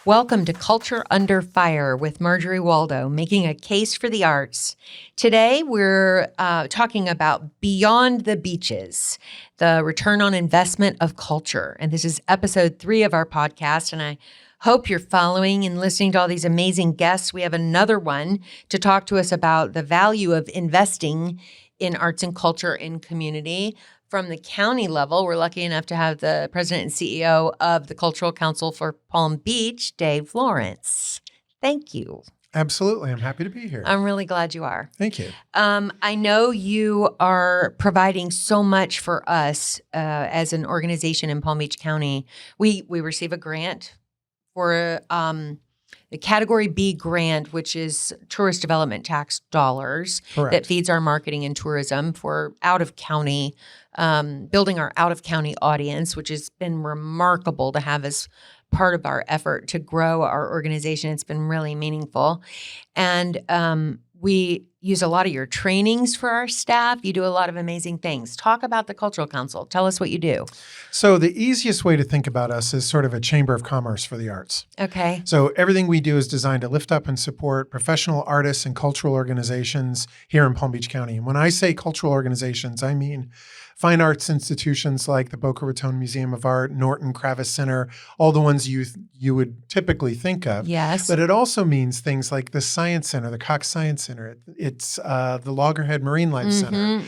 Welcome to Culture Under Fire with Marjorie Waldo, making a case for the arts. Today, we're talking about Beyond the Beaches, the return on investment of culture. And this is episode 3 of our podcast. And I hope you're following and listening to all these amazing guests. We have another one to talk to us about the value of investing in arts and culture in community. From the county level, we're lucky enough to have the president and CEO of the Cultural Council for Palm Beach, Dave Lawrence. Thank you. Absolutely. I'm happy to be here. I'm really glad you are. Thank you. I know you are providing so much for us as an organization in Palm Beach County. We receive a grant for the Category B grant, which is tourist development tax dollars. Correct. That feeds our marketing and tourism for out-of-county, building our out-of-county audience, which has been remarkable to have as part of our effort to grow our organization. It's been really meaningful. And we use a lot of your trainings for our staff. You do a lot of amazing things. Talk about the Cultural Council. Tell us what you do. So the easiest way to think about us is sort of a chamber of commerce for the arts. Okay. So everything we do is designed to lift up and support professional artists and cultural organizations here in Palm Beach County. And when I say cultural organizations, I mean fine arts institutions like the Boca Raton Museum of Art, Norton Kravis Center, all the ones you would typically think of. Yes. But it also means things like the Science Center, the Cox Science Center. It's the Loggerhead Marine Life Center.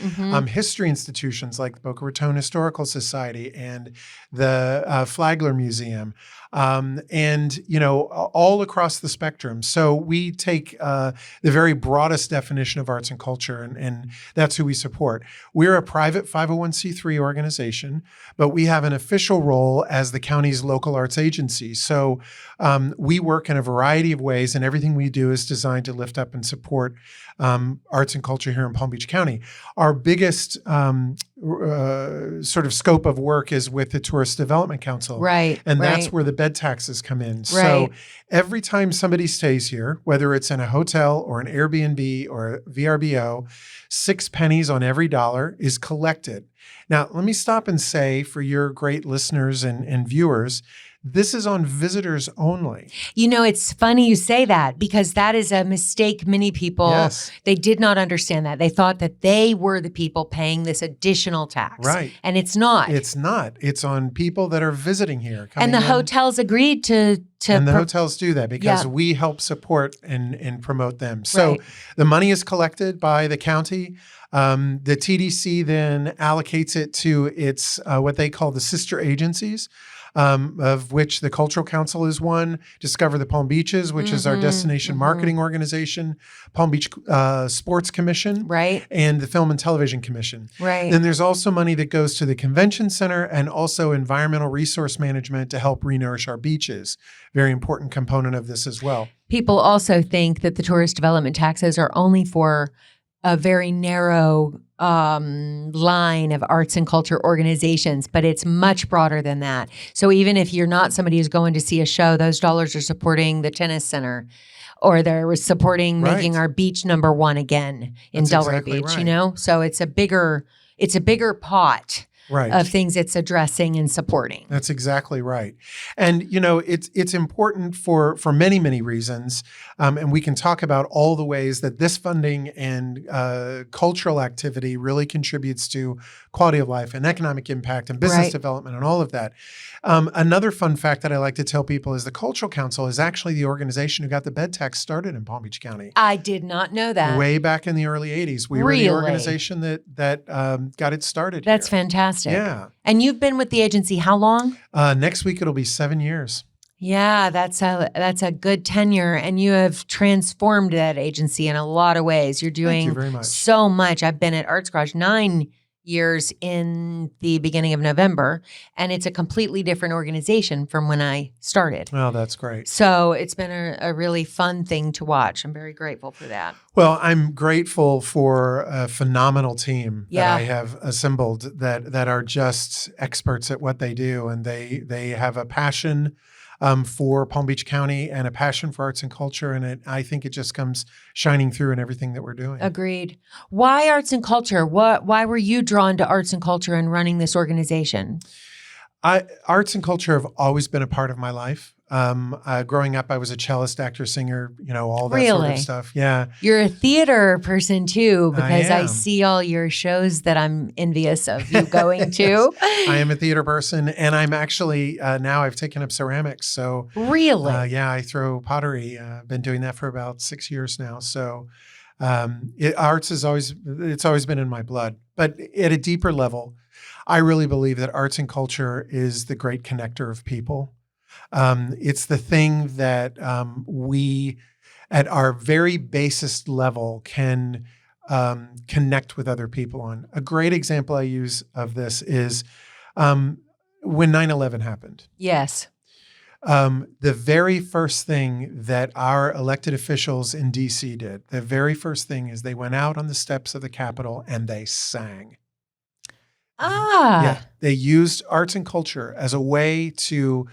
History institutions like the Boca Raton Historical Society and the Flagler Museum. And, you know, all across the spectrum. So we take the very broadest definition of arts and culture, and that's who we support. We're a private 501c3 organization, but we have an official role as the county's local arts agency. So we work in a variety of ways, and everything we do is designed to lift up and support arts and culture here in Palm Beach County. Our biggest sort of scope of work is with the Tourist Development Council. Right. And that's where the bed taxes come in. Right. So every time somebody stays here, whether it's in a hotel or an Airbnb or a VRBO, 6 pennies on every dollar is collected. Now, let me stop and say for your great listeners and viewers, this is on visitors only. You know, it's funny you say that because that is a mistake many people, Yes. They did not understand that. They thought that they were the people paying this additional tax. Right. And it's not. It's not. It's on people that are visiting here. And the hotels agreed to And the hotels do that because we help support and promote them. So the money is collected by the county. The TDC then allocates it to its what they call the sister agencies. Of which the Cultural Council is one, Discover the Palm Beaches, which is our destination marketing organization, Palm Beach Sports Commission, and the Film and Television Commission. Then there's also money that goes to the Convention Center and also environmental resource management to help renourish our beaches. Very important component of this as well. People also think that the tourist development taxes are only for a very narrow line of arts and culture organizations, but it's much broader than that. So even if you're not somebody who's going to see a show, those dollars are supporting the tennis center, or they're supporting making our beach number 1 again in Delray Beach. You know, so it's a bigger pot. Of things it's addressing and supporting. That's exactly right. And, you know, it's important for many, many reasons. And we can talk about all the ways that this funding and cultural activity really contributes to quality of life and economic impact and business development and all of that. Another fun fact that I like to tell people is the Cultural Council is actually the organization who got the bed tax started in Palm Beach County. I did not know that. Way back in the early 80s. We were the organization that got it started. That's here. fantastic. Yeah. And you've been with the agency how long? Next week, it'll be 7 years. Yeah, that's a good tenure, and you have transformed that agency in a lot of ways. You're doing Thank you very much. So much. I've been at Arts Garage 9 years in the beginning of November, and it's a completely different organization from when I started. Oh, that's great. So it's been a really fun thing to watch. I'm very grateful for that. Well, I'm grateful for a phenomenal team that I have assembled that are just experts at what they do, and they have a passion for Palm Beach County and a passion for arts and culture. And I think it just comes shining through in everything that we're doing. Agreed. Why arts and culture? Why were you drawn to arts and culture and running this organization? Arts and culture have always been a part of my life. Growing up, I was a cellist, actor, singer, all that sort of Really? stuff. Yeah, You're a theater person too, I because I am. see all your shows that I'm envious of you going Yes, to. I am a theater person, and I'm actually now I've taken up ceramics. So Really? yeah, I throw pottery. I've been doing that for about 6 years now. So arts is it's always been in my blood. But at a deeper level, I really believe that arts and culture is the great connector of people. It's the thing that we, at our very basest level, can connect with other people on. A great example I use of this is um, when 9/11 happened. Yes. The very first thing that our elected officials in DC did, the very first thing is they went out on the steps of the Capitol and they sang. Yeah, Ah, they used arts and culture as a way to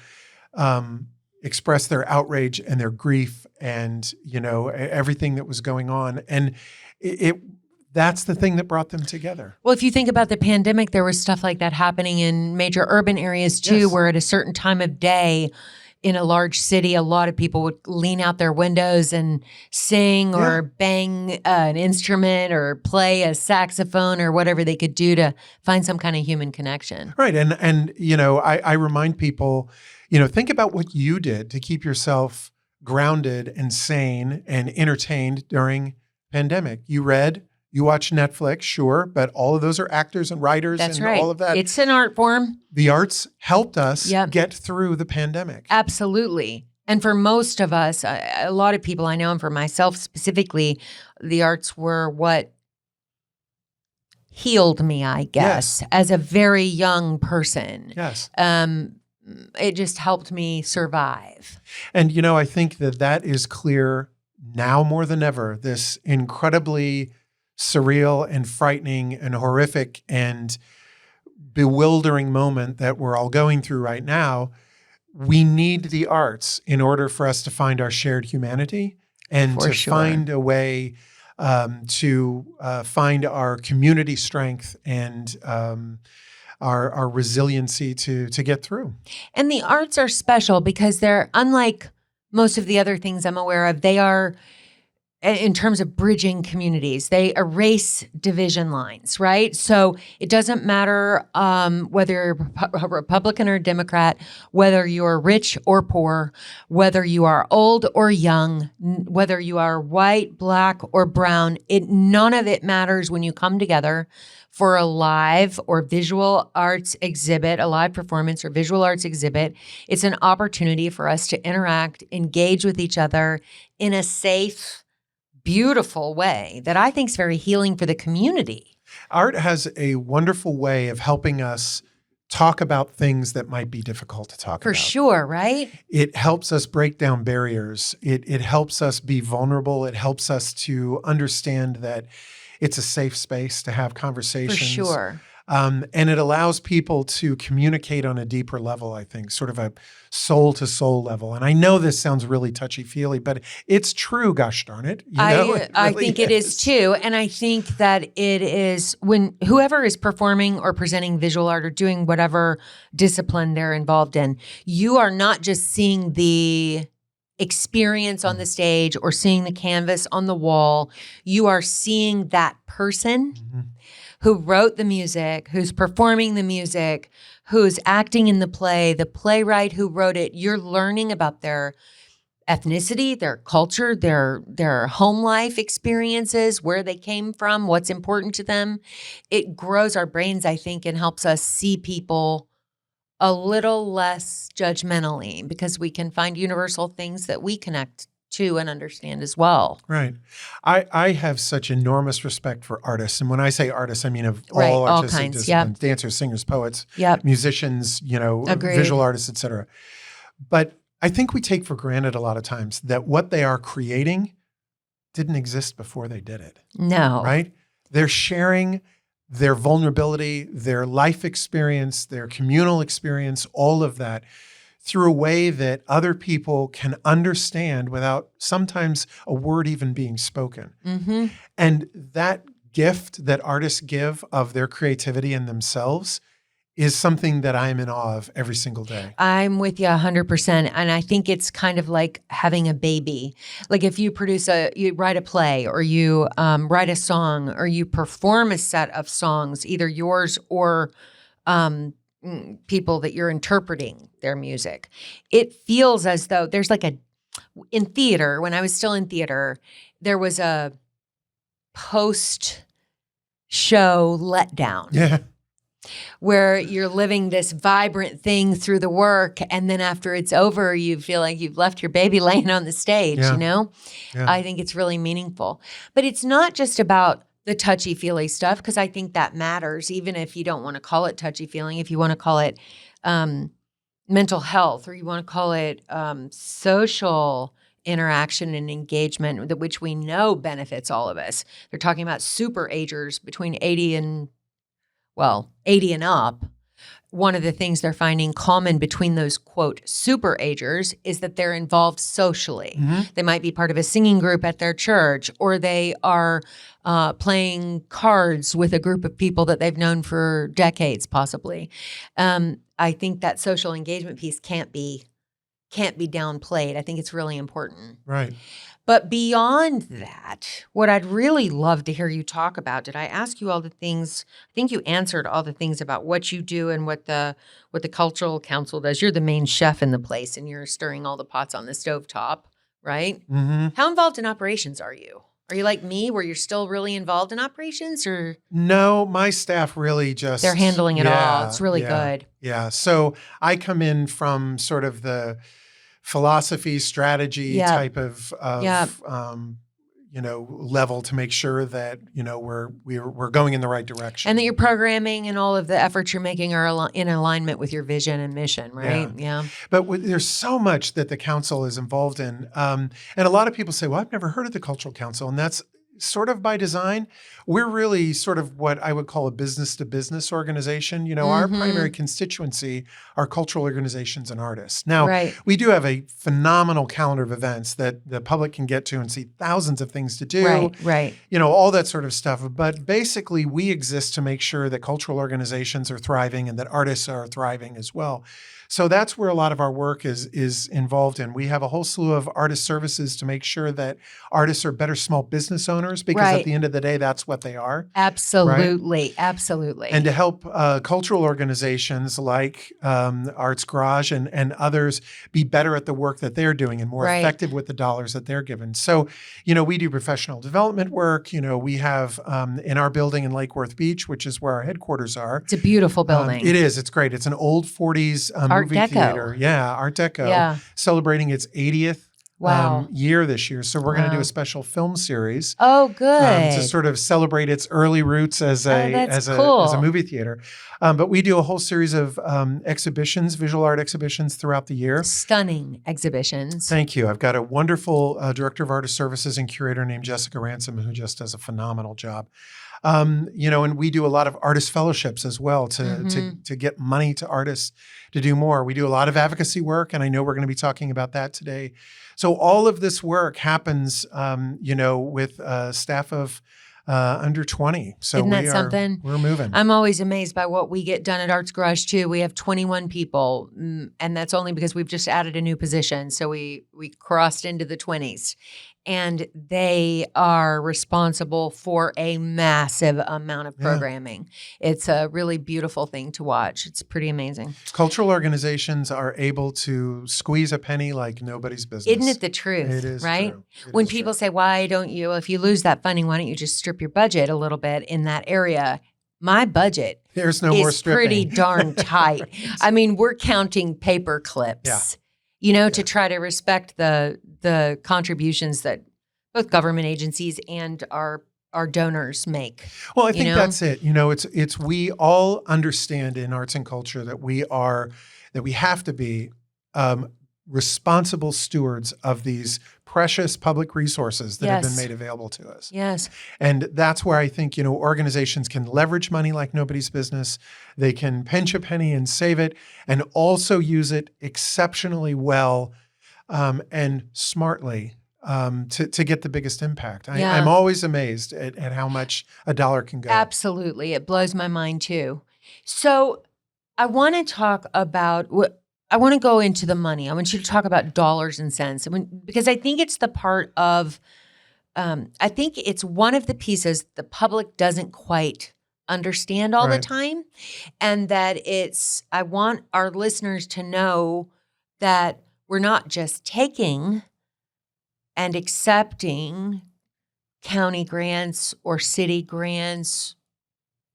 express their outrage and their grief and everything that was going on, and it that's the thing that brought them together. well, if you think about the pandemic, there was stuff like that happening in major urban areas too, Yes. where at a certain time of day in a large city, a lot of people would lean out their windows and sing Yeah. or bang an instrument or play a saxophone or whatever they could do to find some kind of human connection. Right. And I remind people, think about what you did to keep yourself grounded and sane and entertained during pandemic. You read, you watched Netflix, sure, but all of those are actors and writers That's and right. all of that. It's an art form. The arts helped us Yep. get through the pandemic. Absolutely. And for most of us, a lot of people I know, and for myself specifically, the arts were what healed me, I guess, as a very young person. Yes. It just helped me survive. And, I think that is clear now more than ever, this incredibly surreal and frightening and horrific and bewildering moment that we're all going through right now. We need the arts in order for us to find our shared humanity and For to sure. find a way to find our community strength and our resiliency to get through. And the arts are special because they're unlike most of the other things I'm aware of. They are, in terms of bridging communities, they erase division lines, right? So it doesn't matter whether you're a Republican or a Democrat, whether you're rich or poor, whether you are old or young, whether you are white, black, or brown. None of it matters when you come together for a live or visual arts exhibit, a live performance or visual arts exhibit. It's an opportunity for us to interact, engage with each other in a safe, beautiful way that I think is very healing for the community. Art has a wonderful way of helping us talk about things that might be difficult to talk For about. sure, right? It helps us break down barriers. It helps us be vulnerable. It helps us to understand that it's a safe space to have For conversations. sure. And it allows people to communicate on a deeper level, I think, sort of a soul to soul level. And I know this sounds really touchy feely, but it's true, gosh darn it. It I really think it is too. And I think that it is when whoever is performing or presenting visual art or doing whatever discipline they're involved in, you are not just seeing the experience on the stage or seeing the canvas on the wall. You are seeing that person Mhm. who wrote the music, who's performing the music, who's acting in the play, the playwright who wrote it. You're learning about their ethnicity, their culture, their home life experiences, where they came from, what's important to them. It grows our brains, I think, and helps us see people a little less judgmentally because we can find universal things that we connect to and understand as well. Right. I have such enormous respect for artists. And when I say artists, I mean of Right, all all artistic kinds, yeah. disciplines, dancers, singers, poets, Yep. musicians, Agreed. visual artists, et cetera. But I think we take for granted a lot of times that what they are creating didn't exist before they did it, No. right? They're sharing their vulnerability, their life experience, their communal experience, all of that through a way that other people can understand without sometimes a word even being spoken. Mm-hmm. And that gift that artists give of their creativity and themselves is something that I'm in awe of every single day. I'm with you 100%. And I think it's kind of like having a baby. Like if you you write a play or you write a song or you perform a set of songs, either yours or people that you're interpreting their music, it feels as though there's like in theater, when I was still in theater, there was a post show letdown. Yeah. Where you're living this vibrant thing through the work, and then after it's over, you feel like you've left your baby laying on the stage, Yeah. you know? Yeah. I think it's really meaningful. But it's not just about the touchy-feely stuff, because I think that matters, even if you don't want to call it touchy-feeling, if you want to call it mental health, or you want to call it social interaction and engagement, which we know benefits all of us. They're talking about super agers between 80 and up. One of the things they're finding common between those, quote, super agers is that they're involved socially. Mm-hmm. They might be part of a singing group at their church, or they are playing cards with a group of people that they've known for decades, possibly. I think that social engagement piece can't be downplayed. I think it's really important. Right. But beyond that, what I'd really love to hear you talk about, did I ask you all the things? I think you answered all the things about what you do and what the cultural council does. You're the main chef in the place, and you're stirring all the pots on the stovetop, right? Mm-hmm. How involved in operations are you? Are you like me, where you're still really involved in operations, or? No, my staff really just... They're handling it all. It's really good. Yeah. So I come in from sort of the philosophy, strategy type of level to make sure that, we're going in the right direction. And that your programming and all of the efforts you're making are in alignment with your vision and mission, right? Yeah. But there's so much that the council is involved in. And a lot of people say, well, I've never heard of the Cultural Council. And that's sort of by design. We're really sort of what I would call a business-to-business organization. Our primary constituency are cultural organizations and artists. Now, we do have a phenomenal calendar of events that the public can get to and see thousands of things to do. Right. All that sort of stuff. But basically, we exist to make sure that cultural organizations are thriving and that artists are thriving as well. So that's where a lot of our work is involved in. We have a whole slew of artist services to make sure that artists are better small business owners, because at the end of the day, that's what they are. Absolutely. Right? Absolutely. And to help cultural organizations like Arts Garage and others be better at the work that they're doing and more effective with the dollars that they're given. So, we do professional development work. We have in our building in Lake Worth Beach, which is where our headquarters are. It's a beautiful building. It is. It's great. It's an old 40s movie theater. Yeah, Art Deco. Celebrating its 80th year this year. So we're going to do a special film series. Oh, good. To sort of celebrate its early roots as a movie theater. But we do a whole series of exhibitions, visual art exhibitions throughout the year. Stunning exhibitions. Thank you. I've got a wonderful director of artist services and curator named Jessica Ransom, who just does a phenomenal job. And we do a lot of artist fellowships as well to get money to artists to do more. We do a lot of advocacy work, and I know we're going to be talking about that today. So all of this work happens, with staff of under 20. So isn't that something? We're moving. I'm always amazed by what we get done at Arts Garage too. We have 21 people, and that's only because we've just added a new position. So we crossed into the 20s. And they are responsible for a massive amount of programming. It's a really beautiful thing to watch. It's pretty amazing. Cultural organizations are able to squeeze a penny like nobody's business. Isn't it the truth? It is right? True. When people say, why don't you, if you lose that funding, why don't you just strip your budget a little bit in that area? My budget There's no more is stripping. pretty darn tight. Right. I mean, we're counting paper clips, to try to respect the contributions that both government agencies and our donors make. Well, I think that's it. It's we all understand in arts and culture that we have to be responsible stewards of these precious public resources that have been made available to us. Yes. And that's where I think, organizations can leverage money like nobody's business. They can pinch a penny and save it, and also use it exceptionally well and smartly to get the biggest impact. I'm always amazed at how much a dollar can go. Absolutely. It blows my mind too. So I want to talk about what I want to go into the money. I want you to talk about dollars and cents. Because I think it's the part of, I think it's one of the pieces the public doesn't quite understand all the Right. time. And that I want our listeners to know that we're not just taking and accepting county grants or city grants.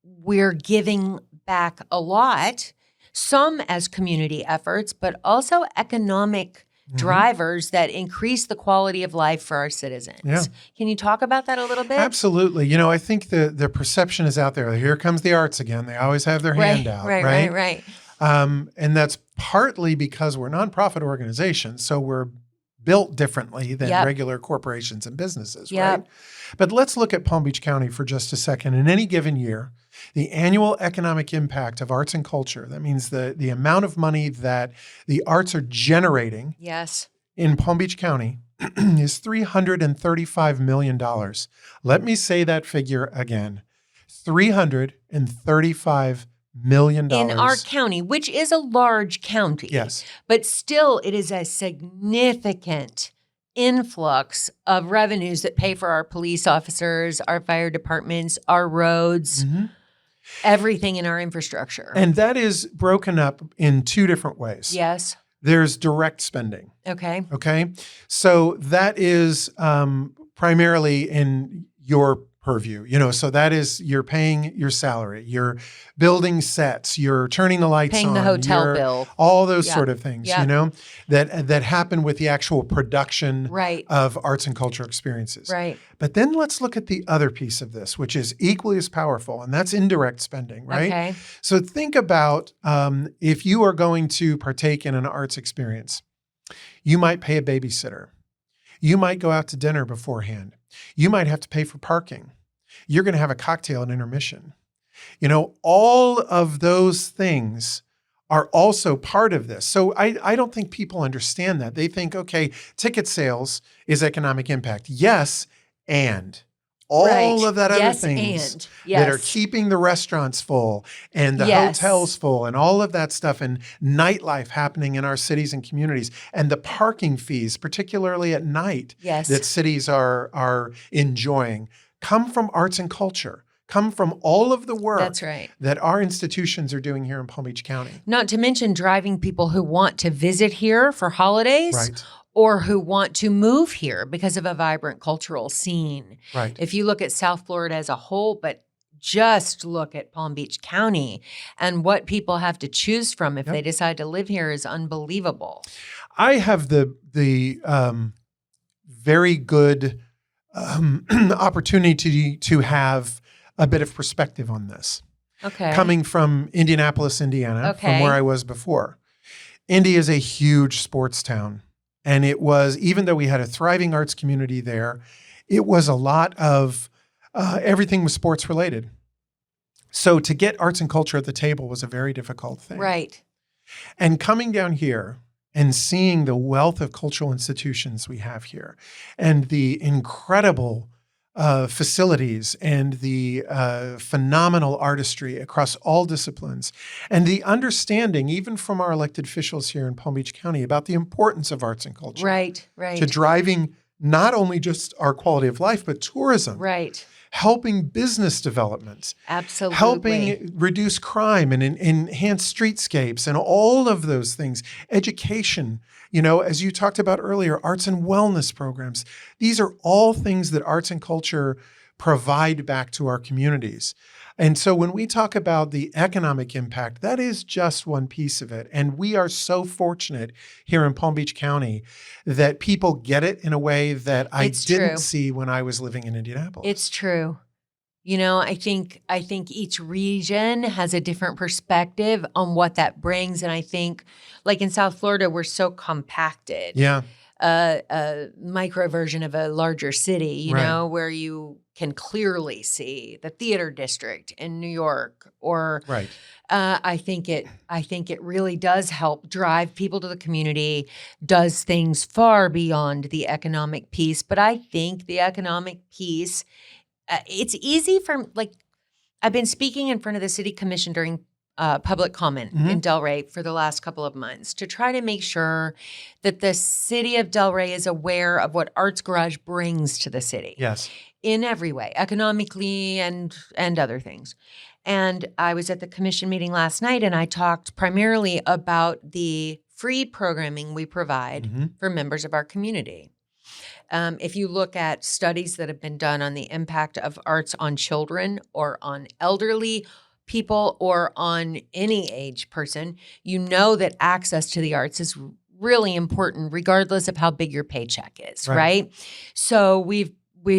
We're giving back a lot, some as community efforts, but also economic drivers that increase the quality of life for our citizens. Yeah. Can you talk about that a little bit? Absolutely. You know, I think the perception is out there. Here comes the arts again. They always have their hand out, right? Right. And that's partly because we're nonprofit organizations, so we're built differently than regular corporations and businesses, right? But let's look at Palm Beach County for just a second. In any given year, the annual economic impact of arts and culture, that means the amount of money that the arts are generating in Palm Beach County is $335 million. Let me say that figure again. $335 million. In our county, which is a large county. Yes. But still, it is a significant influx of revenues that pay for our police officers, our fire departments, our roads, everything in our infrastructure. And that is broken up in two different ways. Yes. There's direct spending. Okay. Okay. So that is primarily in your purview, so that is you're paying your salary, you're building sets, you're turning the lights paying on, the hotel bill, all those sort of things, that happen with the actual production of arts and culture experiences. Right. But then let's look at the other piece of this, which is equally as powerful, and that's indirect spending, right? Okay. So think about if you are going to partake in an arts experience, you might pay a babysitter. You might go out to dinner beforehand. You might have to pay for parking. You're going to have a cocktail at intermission. All of those things are also part of this. So I don't think people understand that. They think, okay, ticket sales is economic impact. Yes, and all of that other things that are keeping the restaurants full and the hotels full and all of that stuff and nightlife happening in our cities and communities and the parking fees, particularly at night, that cities are enjoying, come from arts and culture, come from all of the work that our institutions are doing here in Palm Beach County. Not to mention driving people who want to visit here for holidays or who want to move here because of a vibrant cultural scene. Right. If you look at South Florida as a whole, but just look at Palm Beach County and what people have to choose from if they decide to live here is unbelievable. I have the very good opportunity to have a bit of perspective on this. Okay. Coming from Indianapolis, Indiana, from where I was before. Indy is a huge sports town. And it was, even though we had a thriving arts community there, it was a lot of, everything was sports related. So to get arts and culture at the table was a very difficult thing. Right. And coming down here and seeing the wealth of cultural institutions we have here and the incredible facilities and the phenomenal artistry across all disciplines and the understanding, even from our elected officials here in Palm Beach County, about the importance of arts and culture. Right. To driving not only just our quality of life, but tourism. Right. Helping business development. Absolutely. Helping reduce crime and enhance streetscapes and all of those things. Education, as you talked about earlier, arts and wellness programs. These are all things that arts and culture provide back to our communities. And so when we talk about the economic impact, that is just one piece of it. And we are so fortunate here in Palm Beach County that people get it in a way that I didn't see when I was living in Indianapolis. It's true. I think each region has a different perspective on what that brings. And I think, like in South Florida, we're so compacted. Yeah. A micro version of a larger city, you know, where you can clearly see the theater district in New York, or I think it really does help drive people to the community, does things far beyond the economic piece. But I think the economic piece, it's easy for, like, I've been speaking in front of the city commission during public comment in Delray for the last couple of months to try to make sure that the city of Delray is aware of what Arts Garage brings to the city. Yes. In every way, economically and other things. And I was at the commission meeting last night, and I talked primarily about the free programming we provide for members of our community. If you look at studies that have been done on the impact of arts on children or on elderly people or on any age person, you know that access to the arts is really important regardless of how big your paycheck is, right? So we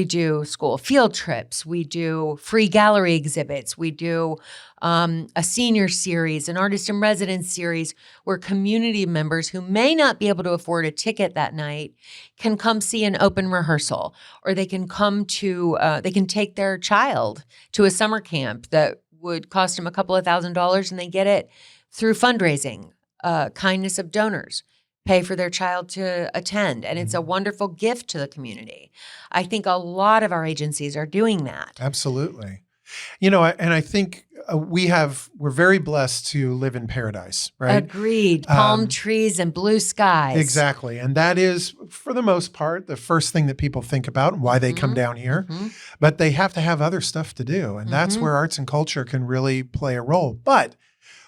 do school field trips, we do free gallery exhibits, we do a senior series, an artist in residence series where community members who may not be able to afford a ticket that night can come see an open rehearsal, or they can come to, they can take their child to a summer camp that would cost them a couple of $1,000s, and they get it through fundraising, kindness of donors. Pay for their child to attend. And it's a wonderful gift to the community. I think a lot of our agencies are doing that. Absolutely. You know, and I think we're very blessed to live in paradise, right? Agreed. Palm trees and blue skies. Exactly. And that is, for the most part, the first thing that people think about and why they come down here. But they have to have other stuff to do. And that's where arts and culture can really play a role. But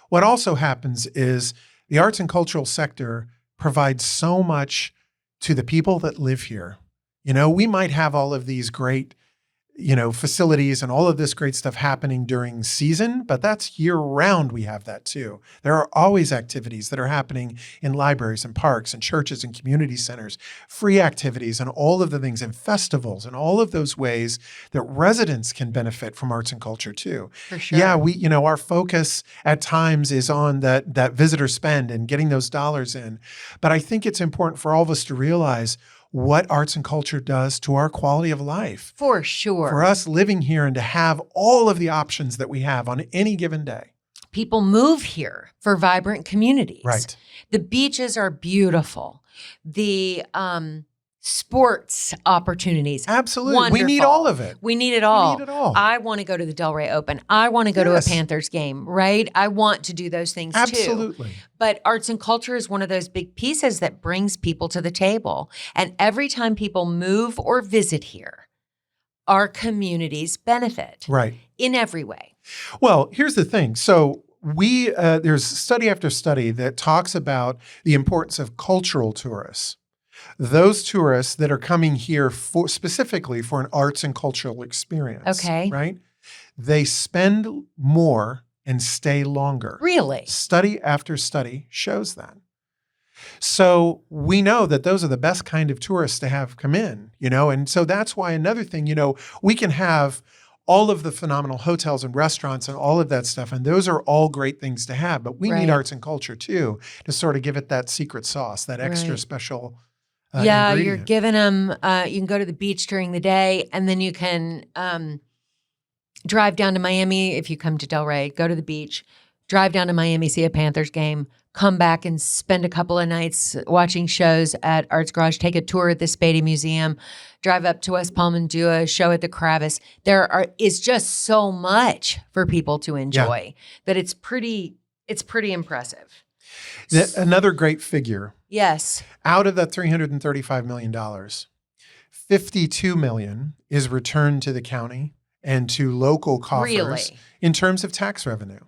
what also happens is the arts and cultural sector provides so much to the people that live here. You know, we might have all of these great, facilities and all of this great stuff happening during season, but that's year round. We have that too. There are always activities that are happening in libraries and parks and churches and community centers, free activities and all of the things, and festivals and all of those ways that residents can benefit from arts and culture too. For sure. Yeah, our focus at times is on that visitor spend and getting those dollars in. But I think it's important for all of us to realize what arts and culture does to our quality of life. For sure. For us living here and to have all of the options that we have on any given day. People move here for vibrant communities. Right. The beaches are beautiful. The sports opportunities. Absolutely. Wonderful. We need all of it. We need it all. We need it all. I want to go to the Delray Open. I want to go to a Panthers game, right? I want to do those things too. Absolutely. But arts and culture is one of those big pieces that brings people to the table. And every time people move or visit here, our communities benefit. Right. In every way. Well, here's the thing. So there's study after study that talks about the importance of cultural tourists. Those tourists that are coming here specifically for an arts and cultural experience. Okay. Right? They spend more and stay longer. Really? Study after study shows that. So we know that those are the best kind of tourists to have come in, and so that's why another thing, we can have all of the phenomenal hotels and restaurants and all of that stuff, and those are all great things to have, but we need arts and culture too to sort of give it that secret sauce, that extra special ingredient. You're giving them, you can go to the beach during the day, and then you can drive down to Miami. If you come to Delray, go to the beach, drive down to Miami, see a Panthers game, come back and spend a couple of nights watching shows at Arts Garage, take a tour at the Spady Museum, drive up to West Palm and do a show at the Kravis. Is just so much for people to enjoy that it's pretty impressive. Another great figure. Yes. Out of that $335 million, $52 million is returned to the county and to local coffers in terms of tax revenue.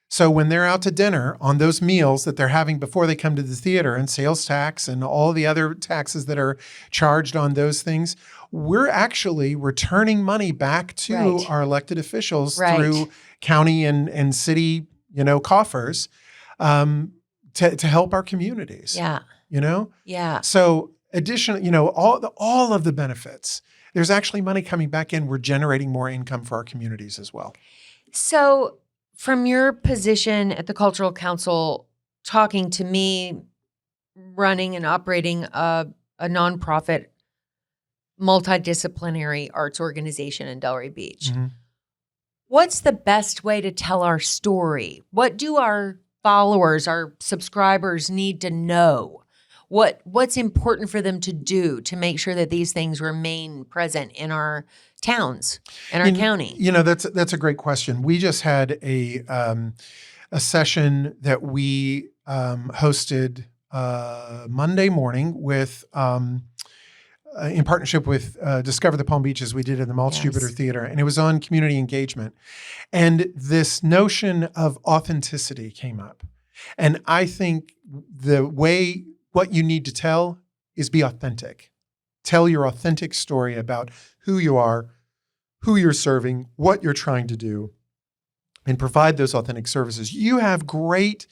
So when they're out to dinner on those meals that they're having before they come to the theater, and sales tax and all the other taxes that are charged on those things, we're actually returning money back to our elected officials through county and city, coffers to help our communities. Yeah. Yeah. So additionally, all of the benefits, there's actually money coming back in. We're generating more income for our communities as well. So from your position at the Cultural Council, talking to me, running and operating a nonprofit, multidisciplinary arts organization in Delray Beach, what's the best way to tell our story? What do our followers, our subscribers need to know? What's important for them to do to make sure that these things remain present in our towns and our county? That's a great question. We just had a a session that we hosted Monday morning with in partnership with Discover the Palm Beaches. We did it in the Maltz Jupiter Theater, and it was on community engagement. And this notion of authenticity came up. And I think what you need to tell is be authentic. Tell your authentic story about who you are, who you're serving, what you're trying to do, and provide those authentic services. You have great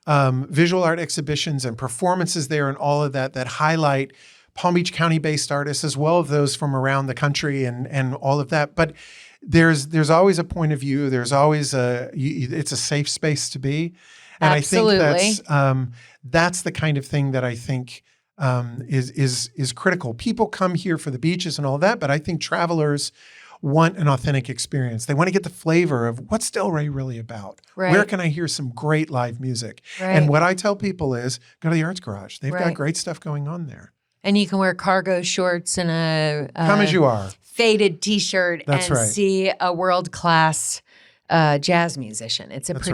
visual art exhibitions and performances there and all of that highlight Palm Beach County-based artists as well as those from around the country and all of that. But there's always a point of view. There's always it's a safe space to be. And Absolutely. I think that's the kind of thing that I think is critical. People come here for the beaches and all that, but I think travelers want an authentic experience. They want to get the flavor of what's Delray really about. Right. Where can I hear some great live music? Right. And what I tell people is go to the Arts Garage. They've Right. got great stuff going on there. And you can wear cargo shorts and a Come as you are. faded T-shirt That's and right. see a world-class jazz musician. It's a That's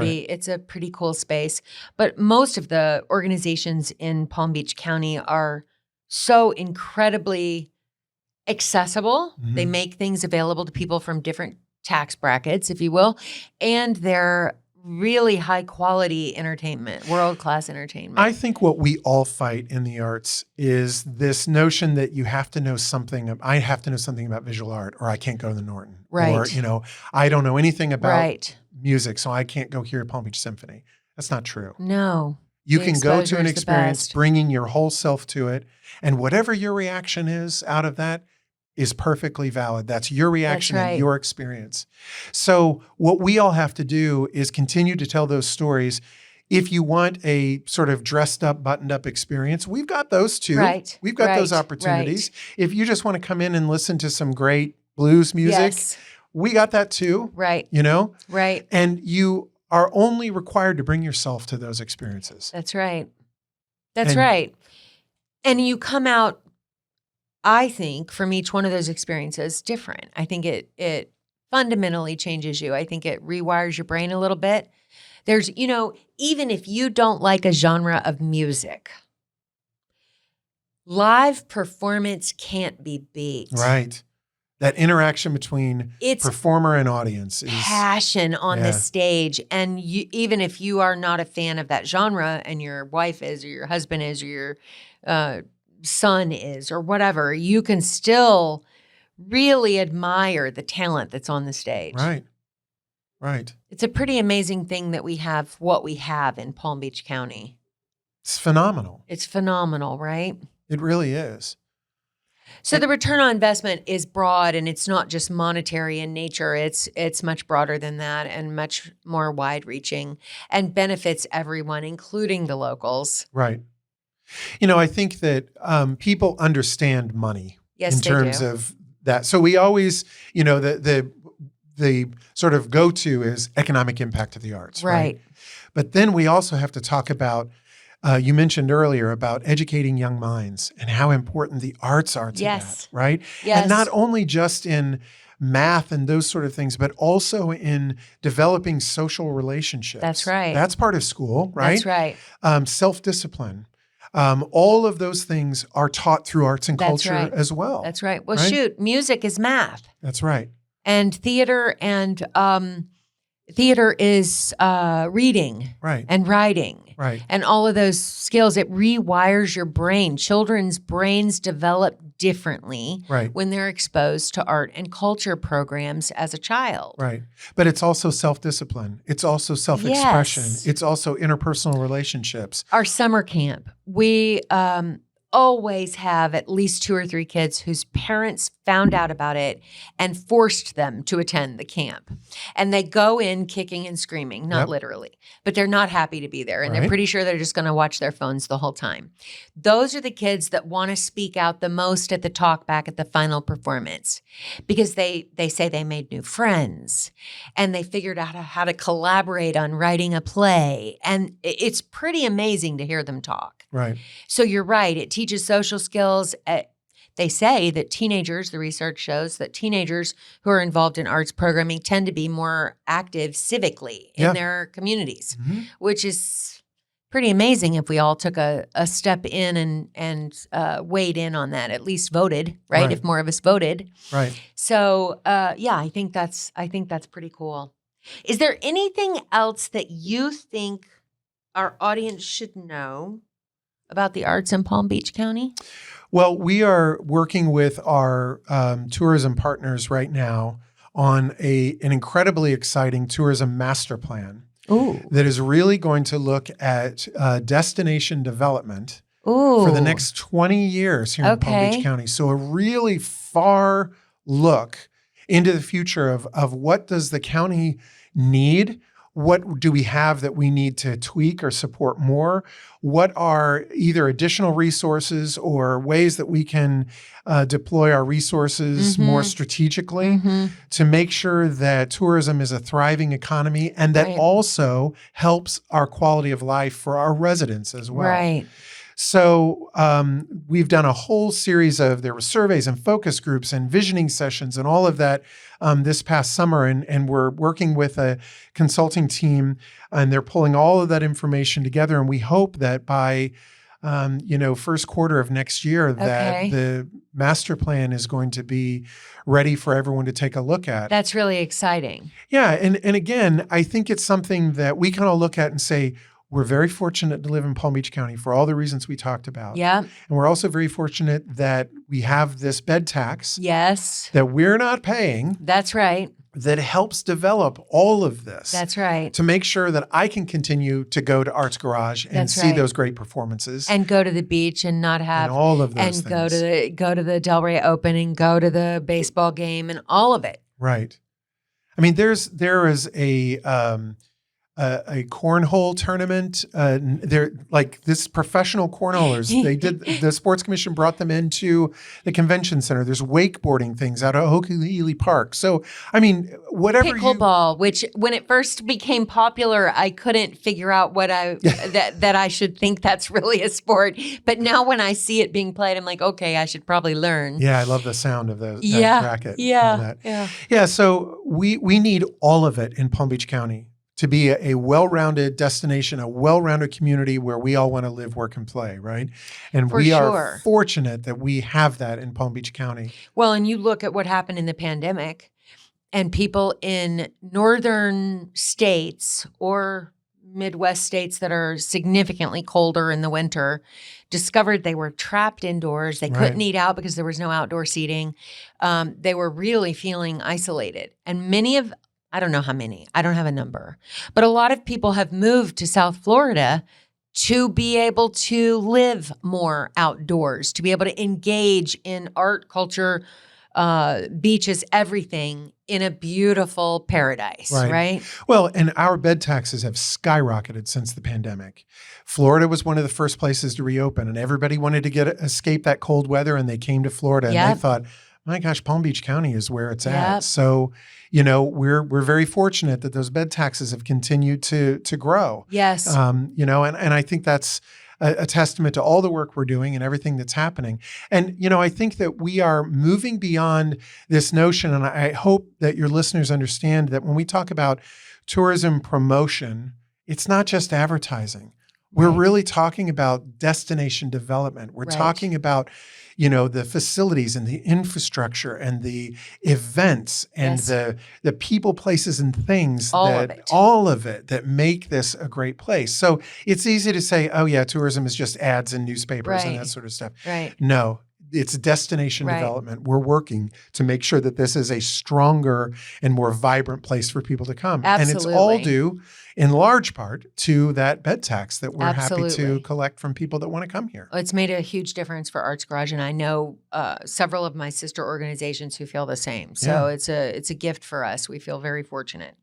pretty cool space. But most of the organizations in Palm Beach County are so incredibly accessible. Mhm. They make things available to people from different tax brackets, if you will, and they're really high quality entertainment, world-class entertainment. I think what we all fight in the arts is this notion that you have to know something. I have to know something about visual art, or I can't go to the Norton. Right. Or, I don't know anything about Right. music, so I can't go hear Palm Beach Symphony. That's not true. No. You The can go to exposure an is the experience, best. bringing your whole self to it, and whatever your reaction is out of that is perfectly valid. That's your reaction That's right. and your experience. So what we all have to do is continue to tell those stories. If you want a sort of dressed up, buttoned up experience, we've got those too. Right. We've got those Right. opportunities. If you just want to come in and listen to some great blues music, Yes. we got that too, Right. Right. And you are only required to bring yourself to those experiences. That's right. That's And- right. And you come out, I think, from each one of those experiences different. I think it fundamentally changes you. I think it rewires your brain a little bit. There's, even if you don't like a genre of music, live performance can't be beat. Right. That interaction between It's performer and audience is passion on the Yeah. stage. And even if you are not a fan of that genre and your wife is or your husband is or your son is or whatever, you can still really admire the talent that's on the stage. right. Right. It's a pretty amazing thing that we have what we have in Palm Beach County. It's phenomenal. It's phenomenal, right? It really is. So the return on investment is broad, and it's not just monetary in nature. It's much broader than that and much more wide-reaching and benefits everyone, including the locals. Right. I think that people understand money Yes, in they terms do. of that. So we always, the sort of go-to is economic impact of the arts. Right. But then we also have to talk about, you mentioned earlier about educating young minds and how important the arts are to Yes. that, right? Yes. And not only just in math and those sort of things, but also in developing social relationships. That's right. That's part of school, right? That's right. Self-discipline. All of those things are taught through arts and That's culture right. as well. That's right. Well, Right? shoot, music is math. That's right. And theater is reading Right. and writing. Right. And all of those skills, it rewires your brain. Children's brains develop differently Right. when they're exposed to art and culture programs as a child. Right. But it's also self-discipline. It's also self-expression. Yes. It's also interpersonal relationships. Our summer camp, we always have at least 2 or 3 kids whose parents found out about it and forced them to attend the camp. And they go in kicking and screaming, not Yep. literally, but they're not happy to be there. And they're Right. pretty sure they're just going to watch their phones the whole time. Those are the kids that want to speak out the most at the talk back at the final performance because they say they made new friends and they figured out how to collaborate on writing a play. And it's pretty amazing to hear them talk. Right. So you're right. It teaches social skills. they say that teenagers, the research shows that teenagers who are involved in arts programming tend to be more active civically in their communities, which is pretty amazing if we all took a step in and weighed in on that, at least voted, right? If more of us voted. Right. So, I think that's pretty cool. Is there anything else that you think our audience should know about the arts in Palm Beach County? Well, we are working with our tourism partners right now on an incredibly exciting tourism master plan that is really going to look at destination development for the next 20 years here in Palm Beach County. So a really far look into the future of what does the county need? What do we have that we need to tweak or support more? What are either additional resources or ways that we can deploy our resources more strategically to make sure that tourism is a thriving economy and that also helps our quality of life for our residents as well? Right. So we've done a whole series there were surveys and focus groups and visioning sessions and all of that this past summer. And we're working with a consulting team and they're pulling all of that information together. And we hope that by, first quarter of next year that the master plan is going to be ready for everyone to take a look at. That's really exciting. Yeah. And again, I think it's something that we can all look at and say, we're very fortunate to live in Palm Beach County for all the reasons we talked about. Yeah. And we're also very fortunate that we have this bed tax. Yes. That we're not paying. That's right. That helps develop all of this. That's right. To make sure that I can continue to go to Arts Garage and see those great performances. And go to the beach and not have. And all of those things. And go to the Delray Open and go to the baseball game and all of it. Right. I mean, there is a cornhole tournament. They're like this professional cornholers. The Sports Commission brought them into the convention center. There's wakeboarding things out of Hokulili Park. So, I mean, whatever pickleball, which when it first became popular, I couldn't figure out what that I should think that's really a sport. But now when I see it being played, I'm like, okay, I should probably learn. Yeah, I love the sound of that racket. Yeah. So we need all of it in Palm Beach County to be a well-rounded destination, a well-rounded community where we all want to live, work, and play, right? And we are fortunate that we have that in Palm Beach County. Well, and you look at what happened in the pandemic, and people in northern states or Midwest states that are significantly colder in the winter discovered they were trapped indoors. They couldn't eat out because there was no outdoor seating. They were really feeling isolated. And I don't know how many, I don't have a number, but a lot of people have moved to South Florida to be able to live more outdoors, to be able to engage in art, culture, beaches, everything in a beautiful paradise, right? Well, and our bed taxes have skyrocketed since the pandemic. Florida was one of the first places to reopen, and everybody wanted to escape that cold weather, and they came to Florida, and they thought, my gosh, Palm Beach County is where it's at. So, we're very fortunate that those bed taxes have continued to grow. Yes. And I think that's a testament to all the work we're doing and everything that's happening. And, I think that we are moving beyond this notion, and I hope that your listeners understand that when we talk about tourism promotion, it's not just advertising. We're really talking about destination development. We're talking about, the facilities and the infrastructure and the events and the people, places, and things all of it that make this a great place. So it's easy to say, oh yeah, tourism is just ads in newspapers and that sort of stuff. Right. No. It's destination development. We're working to make sure that this is a stronger and more vibrant place for people to come. Absolutely. And it's all due in large part to that bed tax that we're happy to collect from people that want to come here. It's made a huge difference for Arts Garage, and I know several of my sister organizations who feel the same. So it's a gift for us. We feel very fortunate.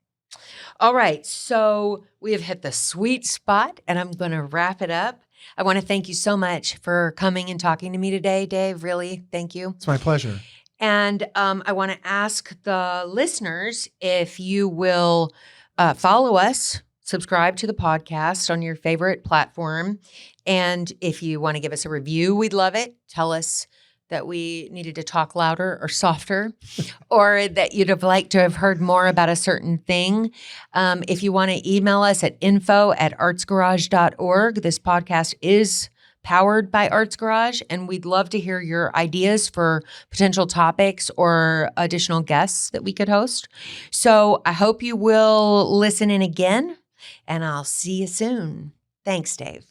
All right, so we have hit the sweet spot, and I'm going to wrap it up. I want to thank you so much for coming and talking to me today, Dave. Really, thank you. It's my pleasure. And I want to ask the listeners if you will follow us, subscribe to the podcast on your favorite platform. And if you want to give us a review, we'd love it. Tell us that we needed to talk louder or softer, or that you'd have liked to have heard more about a certain thing, if you want to email us at info@artsgarage.org. This podcast is powered by Arts Garage, and we'd love to hear your ideas for potential topics or additional guests that we could host. So I hope you will listen in again, and I'll see you soon. Thanks, Dave.